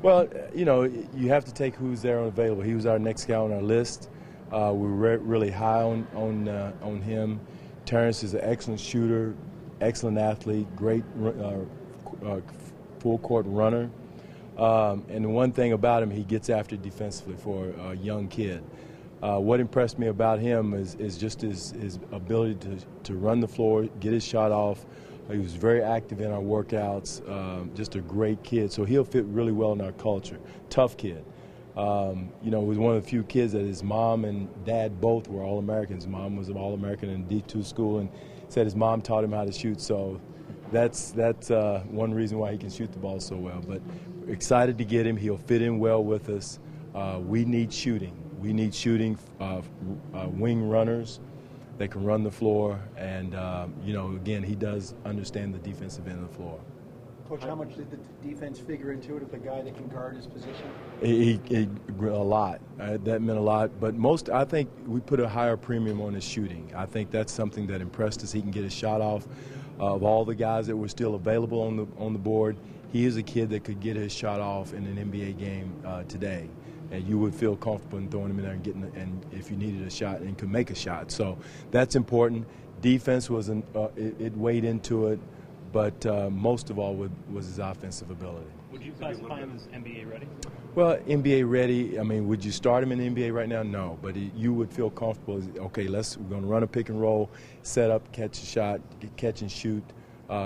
Well, you have to take who's there and available. He was our next guy on our list. We're really high on him. Terrence is an excellent shooter, excellent athlete, great full court runner. And the one thing about him, he gets after defensively for a young kid. What impressed me about him is just his ability to run the floor, get his shot off. He was very active in our workouts, just a great kid. So he'll fit really well in our culture. Tough kid. He was one of the few kids that his mom and dad both were All-Americans. Mom was an All-American in D2 school and said his mom taught him how to shoot. So that's one reason why he can shoot the ball so well. But excited to get him. He'll fit in well with us. We need shooting. We need shooting wing runners that can run the floor. And, again, he does understand the defensive end of the floor. Coach, how much did the defense figure into it, of the guy that can guard his position? A lot. That meant a lot. But I think we put a higher premium on his shooting. I think that's something that impressed us. He can get his shot off. Of all the guys that were still available on the board, he is a kid that could get his shot off in an NBA game today. And you would feel comfortable in throwing him in there and if you needed a shot and could make a shot. So that's important. Defense it weighed into it. But most of all was his offensive ability. Would you classify him as NBA ready? Well, NBA ready. I mean, would you start him in the NBA right now? No. But you would feel comfortable. Okay, we're going to run a pick and roll, set up, catch a shot, catch and shoot.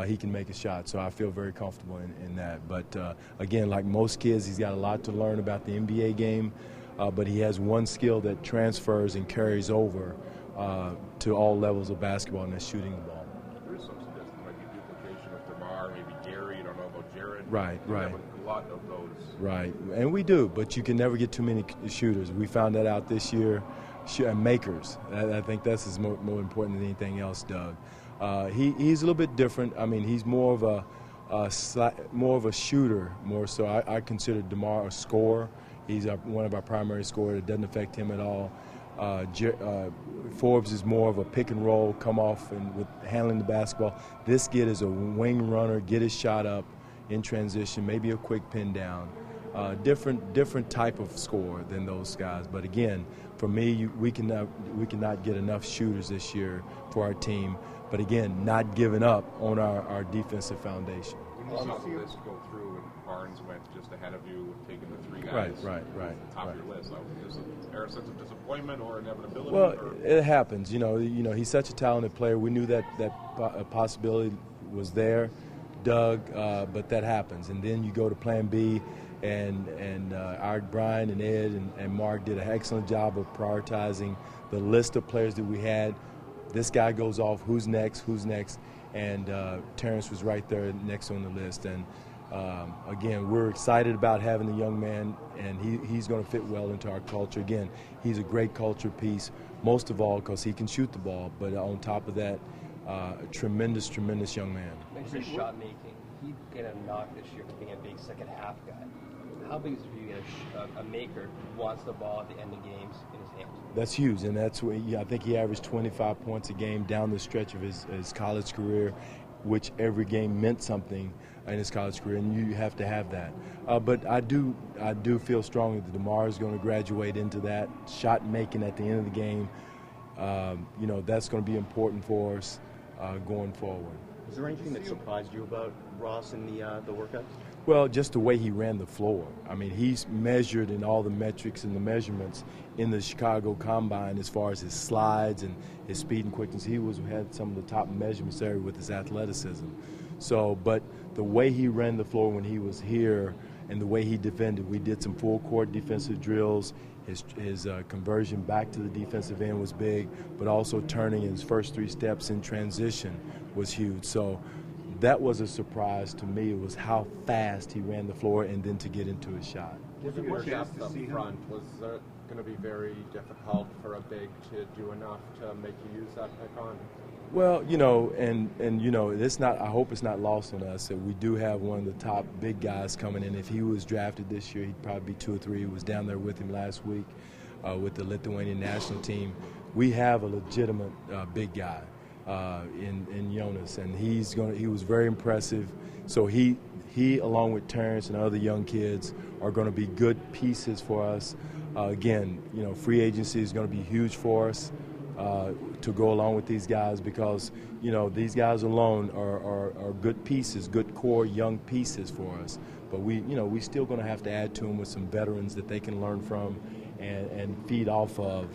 He can make a shot. So I feel very comfortable in that. But, again, like most kids, he's got a lot to learn about the NBA game. But he has one skill that transfers and carries over to all levels of basketball, and that's shooting the ball. Right. A lot of those. Right, and we do, but you can never get too many shooters. We found that out this year. Makers. I think that's more important than anything else, Doug. He's a little bit different. I mean, he's more of a shooter, more so. I consider DeMar a scorer. He's one of our primary scorers. It doesn't affect him at all. Forbes is more of a pick and roll, come off and with handling the basketball. This kid is a wing runner, get his shot up in transition, maybe a quick pin down. Different type of scorer than those guys. But again, for me, we cannot get enough shooters this year for our team. But again, not giving up on our defensive foundation. When you saw this go through and Barnes went just ahead of you, taking the three guys right. top of your list, is there a sense of disappointment or inevitability? Well, it happens. He's such a talented player. We knew that possibility was there, Doug, but that happens. And then you go to Plan B, and our Brian and Ed and Mark did an excellent job of prioritizing the list of players that we had. This guy goes off, who's next? And Terrence was right there next on the list. And again, we're excited about having the young man, and he's going to fit well into our culture. Again, he's a great culture piece, most of all because he can shoot the ball. But on top of that, a tremendous young man. His shot making, he get a knock this year for being a big second half guy. How big is it for you to get a maker who wants the ball at the end of games in his hands? That's huge, and that's what I think he averaged 25 points a game down the stretch of his college career, which every game meant something in his college career, and you have to have that. But I do feel strongly that DeMar is going to graduate into that shot making at the end of the game. That's going to be important for us going forward. Is there anything that surprised you about Ross in the workouts? Well, just the way he ran the floor. I mean, he's measured in all the metrics and the measurements in the Chicago Combine as far as his slides and his speed and quickness. He had some of the top measurements there with his athleticism. So, but the way he ran the floor when he was here and the way he defended, we did some full court defensive drills. His conversion back to the defensive end was big, but also turning his first three steps in transition was huge. So that was a surprise to me. It was how fast he ran the floor and then to get into his shot. Given your depth up front, was it going to be very difficult for a big to do enough to make you use that pick on? Well, it's not. I hope it's not lost on us that we do have one of the top big guys coming in. If he was drafted this year, he'd probably be 2 or 3. He was down there with him last week with the Lithuanian national team. We have a legitimate big guy in Jonas, and he was very impressive. So he he, along with Terrence and other young kids, are going to be good pieces for us. Again, free agency is going to be huge for us to go along with these guys because, these guys alone are good pieces, good core young pieces for us. But we still going to have to add to them with some veterans that they can learn from and feed off of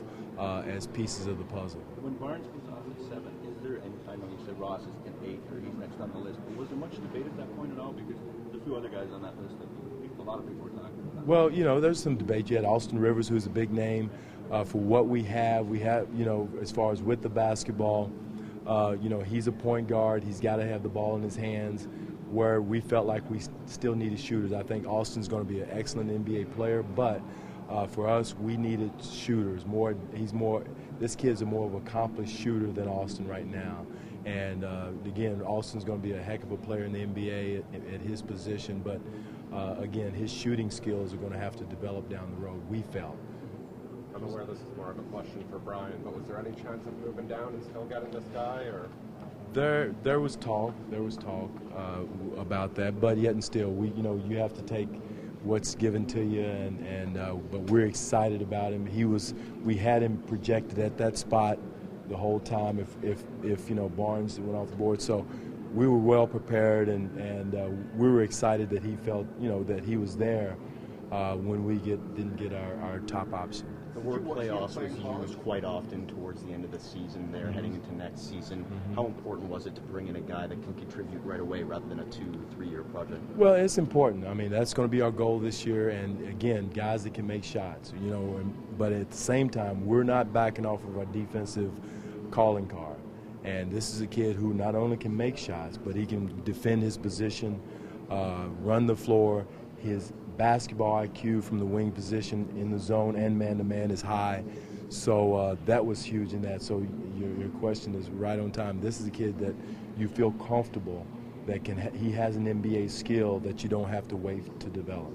as pieces of the puzzle. When Barnes goes off at 7, is there any time when you said Ross is in 8th or he's next on the list? Was there much debate at that point at all? Because there's a few other guys on that list that a lot of people were talking about. Well, there's some debate. You had Austin Rivers, who's a big name for what we have. We have, as far as with the basketball, he's a point guard. He's got to have the ball in his hands. Where we felt like we still needed shooters. I think Austin's going to be an excellent NBA player, but for us, we needed shooters. This kid's a more of an accomplished shooter than Austin right now. And again, Austin's going to be a heck of a player in the NBA at his position, but again, his shooting skills are going to have to develop down the road, we felt. I'm aware this is more of a question for Brian, but was there any chance of moving down and still getting this guy, or? There was talk about that, but yet and still, you have to take what's given to you, but we're excited about him. We had him projected at that spot the whole time if Barnes went off the board, so we were well prepared and we were excited that he felt that he was there when we didn't get our top option. The word playoffs was used quite often towards the end of the season there, heading into next season. How important was it to bring in a guy that can contribute right away rather than a 2-3 year project? Well, it's important. I mean, that's going to be our goal this year. And, again, guys that can make shots, but at the same time, we're not backing off of our defensive calling card. And this is a kid who not only can make shots, but he can defend his position, run the floor. His basketball IQ from the wing position in the zone and man-to-man is high. So that was huge in that. So your question is right on time. This is a kid that you feel comfortable that he has an NBA skill that you don't have to wait to develop.